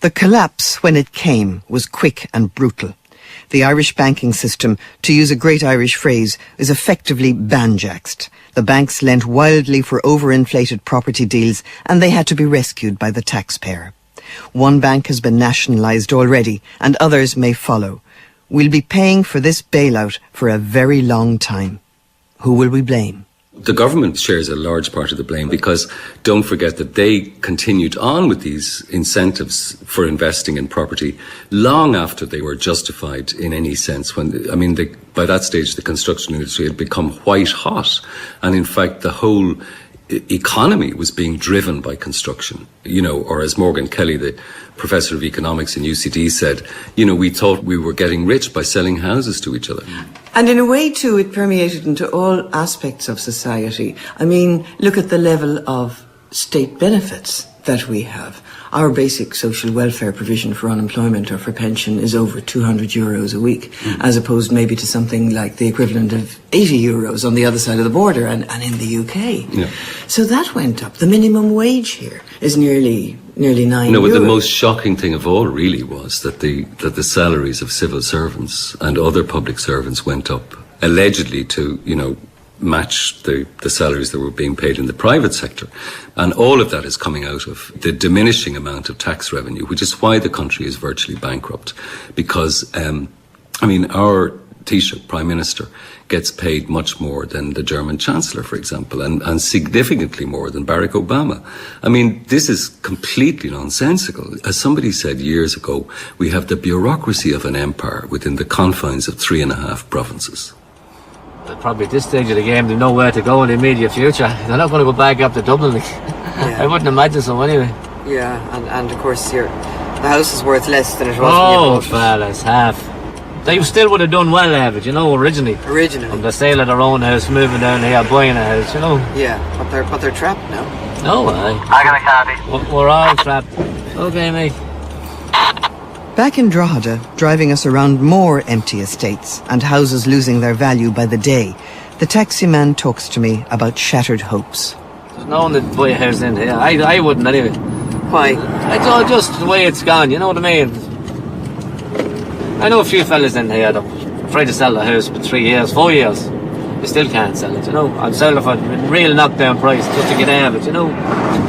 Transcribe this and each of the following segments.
The collapse, when it came, was quick and brutal. The Irish banking system, to use a great Irish phrase, is effectively banjaxed. The banks lent wildly for overinflated property deals, and they had to be rescued by the taxpayer. One bank has been nationalised already, and others may follow. We'll be paying for this bailout for a very long time. Who will we blame? The government shares a large part of the blame because don't forget that they continued on with these incentives for investing in property long after they were justified in any sense. By that stage, the construction industry had become white hot. And in fact, the whole economy was being driven by construction, or as Morgan Kelly, the professor of economics in UCD said, we thought we were getting rich by selling houses to each other. And in a way, too, it permeated into all aspects of society. Look at the level of state benefits that we have. Our basic social welfare provision for unemployment or for pension is over €200 a week, as opposed maybe to something like the equivalent of €80 on the other side of the border and in the UK. Yeah. So that went up. The minimum wage here is nearly €9. No, but the most shocking thing of all really was that the salaries of civil servants and other public servants went up, allegedly to, match the salaries that were being paid in the private sector. And all of that is coming out of the diminishing amount of tax revenue, which is why the country is virtually bankrupt. Because, our Taoiseach, Prime Minister, gets paid much more than the German Chancellor, for example, and significantly more than Barack Obama. This is completely nonsensical. As somebody said years ago, we have the bureaucracy of an empire within the confines of 3.5 provinces. Probably at this stage of the game, they know where to go in the immediate future. They're not going to go back up to Dublin. Yeah. I wouldn't imagine so anyway. Yeah, and of course the house is worth less than it was when you Oh, bought it. fellas, half. They still would have done well to have it, originally. On the sale of their own house, moving down here, buying a house, Yeah, but they're trapped now. No, I got a copy. we're all trapped. Okay, mate. Back in Drogheda, driving us around more empty estates and houses losing their value by the day, the taxi man talks to me about shattered hopes. There's no one that buy a house in here. I wouldn't anyway. Why? It's all just the way it's gone, you know what I mean? I know a few fellas in here that tried to sell the house for 3 years, 4 years. They still can't sell it, I'm selling it for a real knockdown price just to get out of it,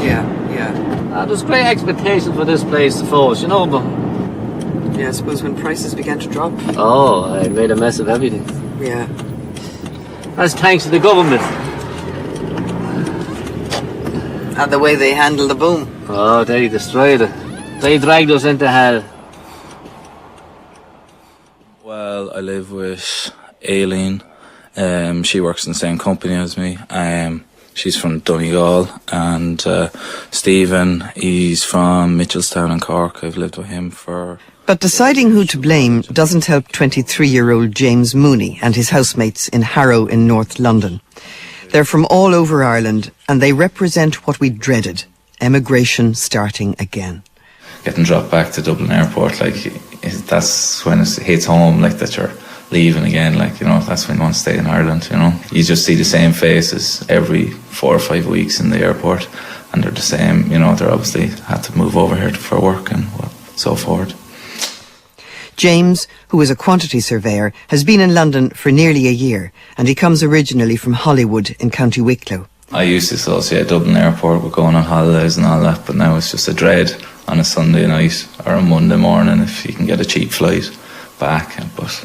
Yeah. There's great expectations for this place to force, but... Yeah, I suppose when prices began to drop. Oh, I made a mess of everything. Yeah. That's thanks to the government. And the way they handled the boom. Oh, they destroyed it. They dragged us into hell. Well, I live with Aileen. She works in the same company as me. She's from Donegal. And Stephen, he's from Mitchelstown in Cork. I've lived with him for... But deciding who to blame doesn't help 23-year-old James Mooney and his housemates in Harrow in North London. They're from all over Ireland, and they represent what we dreaded, emigration starting again. Getting dropped back to Dublin Airport, that's when it hits home, that you're leaving again, that's when you want to stay in Ireland, You just see the same faces every 4 or 5 weeks in the airport, and they're the same, they're obviously had to move over here for work and so forth. James, who is a quantity surveyor, has been in London for nearly a year, and he comes originally from Hollywood in County Wicklow. I used to associate Dublin Airport with going on holidays and all that, but now it's just a dread on a Sunday night or a Monday morning if you can get a cheap flight back. But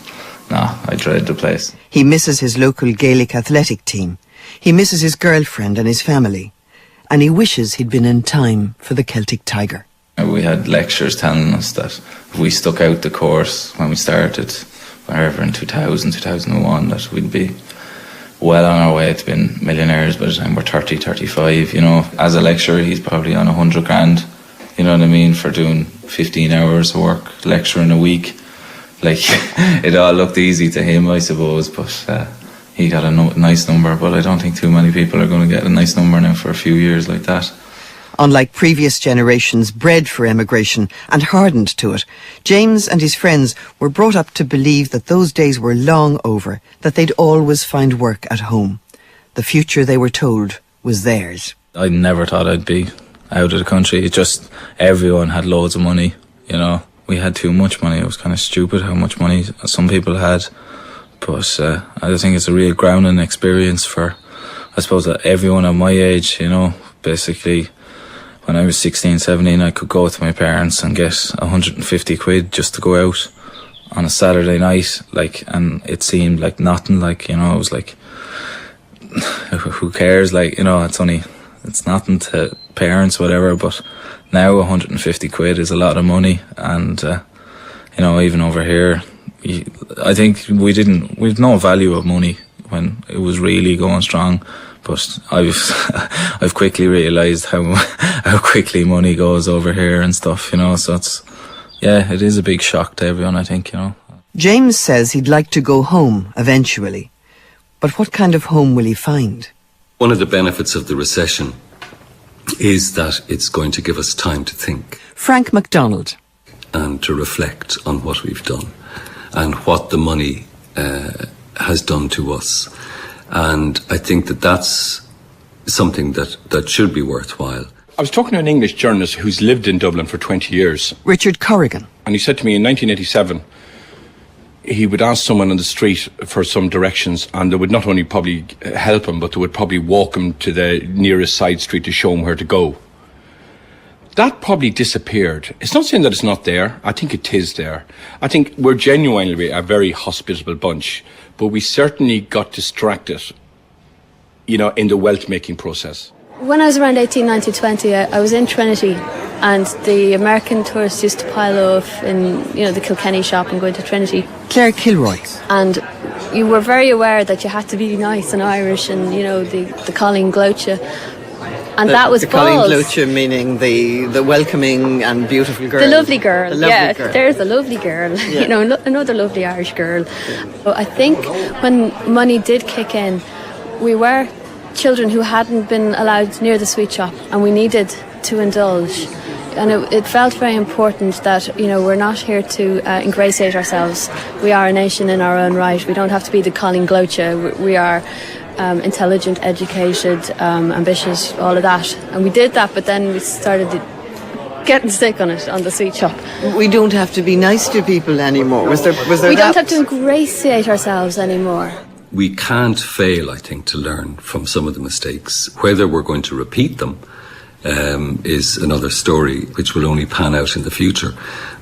no, I dread the place. He misses his local Gaelic athletic team. He misses his girlfriend and his family. And he wishes he'd been in time for the Celtic Tiger. We had lecturers telling us that if we stuck out the course when we started, wherever in 2000, 2001, that we'd be well on our way to being millionaires by the time we're 30, 35, As a lecturer, he's probably on 100 grand, for doing 15 hours of work, lecturing a week. It all looked easy to him, I suppose, but he got a nice number, but I don't think too many people are going to get a nice number now for a few years like that. Unlike previous generations bred for emigration and hardened to it, James and his friends were brought up to believe that those days were long over, that they'd always find work at home. The future, they were told, was theirs. I never thought I'd be out of the country. It just, everyone had loads of money. you know. We had too much money. It was kind of stupid how much money some people had. But I think it's a real grounding experience for, I suppose, everyone at my age, you know. Basically, when I was 16, 17, I could go with my parents and get 150 quid just to go out on a Saturday night, like, and it seemed like nothing, like, you know, it was like, who cares, like, you know, it's nothing to parents, whatever, but now 150 quid is a lot of money, and, you know, even over here, I think we've no value of money when it was really going strong, but I've quickly realised how quickly money goes over here and stuff, you know, so it is a big shock to everyone, I think, you know. James says he'd like to go home eventually. But what kind of home will he find? One of the benefits of the recession is that it's going to give us time to think. Frank MacDonald. And to reflect on what we've done and what the money has done to us. And I think that that's something that should be worthwhile. I was talking to an English journalist who's lived in Dublin for 20 years. Richard Corrigan. And he said to me in 1987, he would ask someone on the street for some directions, and they would not only probably help him, but they would probably walk him to the nearest side street to show him where to go. That probably disappeared. It's not saying that it's not there. I think it is there. I think we're genuinely a very hospitable bunch, but we certainly got distracted, you know, in the wealth-making process. When I was around 18, 19, 20, I was in Trinity, and the American tourists used to pile off in, you know, the Kilkenny shop and go into Trinity. Claire Kilroy. And you were very aware that you had to be nice and Irish and, you know, the Colleen Glocha. And that was the balls. Colleen Glocha, meaning the welcoming and beautiful girl. The lovely girl, girl. There's a lovely girl, Yeah. you know, another lovely Irish girl. Yeah. So I think when money did kick in, we were children who hadn't been allowed near the sweet shop, and we needed to indulge. And it felt very important that, you know, we're not here to ingratiate ourselves. We are a nation in our own right. We don't have to be the Colleen Glocha. We are intelligent, educated, ambitious, all of that. And we did that, but then we started getting sick on it, on the sweet shop. We don't have to be nice to people anymore. Was there we don't have to ingratiate ourselves anymore. We can't fail, I think, to learn from some of the mistakes. Whether we're going to repeat them is another story, which will only pan out in the future.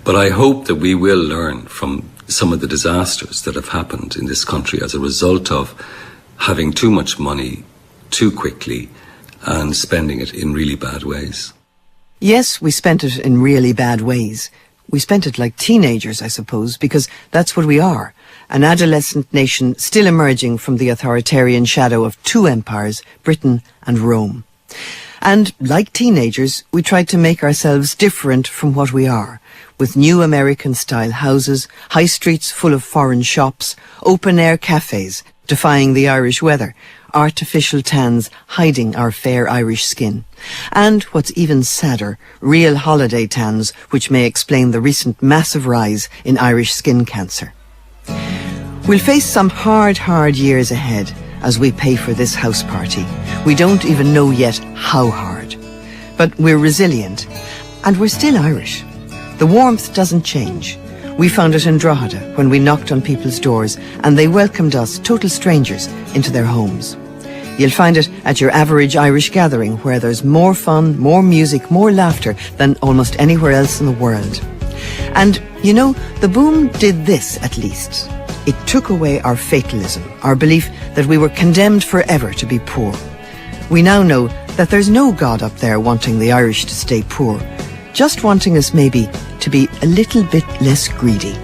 But I hope that we will learn from some of the disasters that have happened in this country as a result of having too much money too quickly and spending it in really bad ways. Yes, we spent it in really bad ways. We spent it like teenagers, I suppose, because that's what we are. An adolescent nation still emerging from the authoritarian shadow of two empires, Britain and Rome. And like teenagers, we tried to make ourselves different from what we are, with new American-style houses, high streets full of foreign shops, open-air cafes defying the Irish weather, artificial tans hiding our fair Irish skin, and, what's even sadder, real holiday tans which may explain the recent massive rise in Irish skin cancer. We'll face some hard years ahead as we pay for this house party. We don't even know yet how hard. But we're resilient, and we're still Irish. The warmth doesn't change. We found it in Drogheda when we knocked on people's doors, and they welcomed us, total strangers, into their homes. You'll find it at your average Irish gathering, where there's more fun, more music, more laughter than almost anywhere else in the world. And, you know, the boom did this at least. It took away our fatalism, our belief that we were condemned forever to be poor. We now know that there's no God up there wanting the Irish to stay poor, just wanting us maybe to be a little bit less greedy.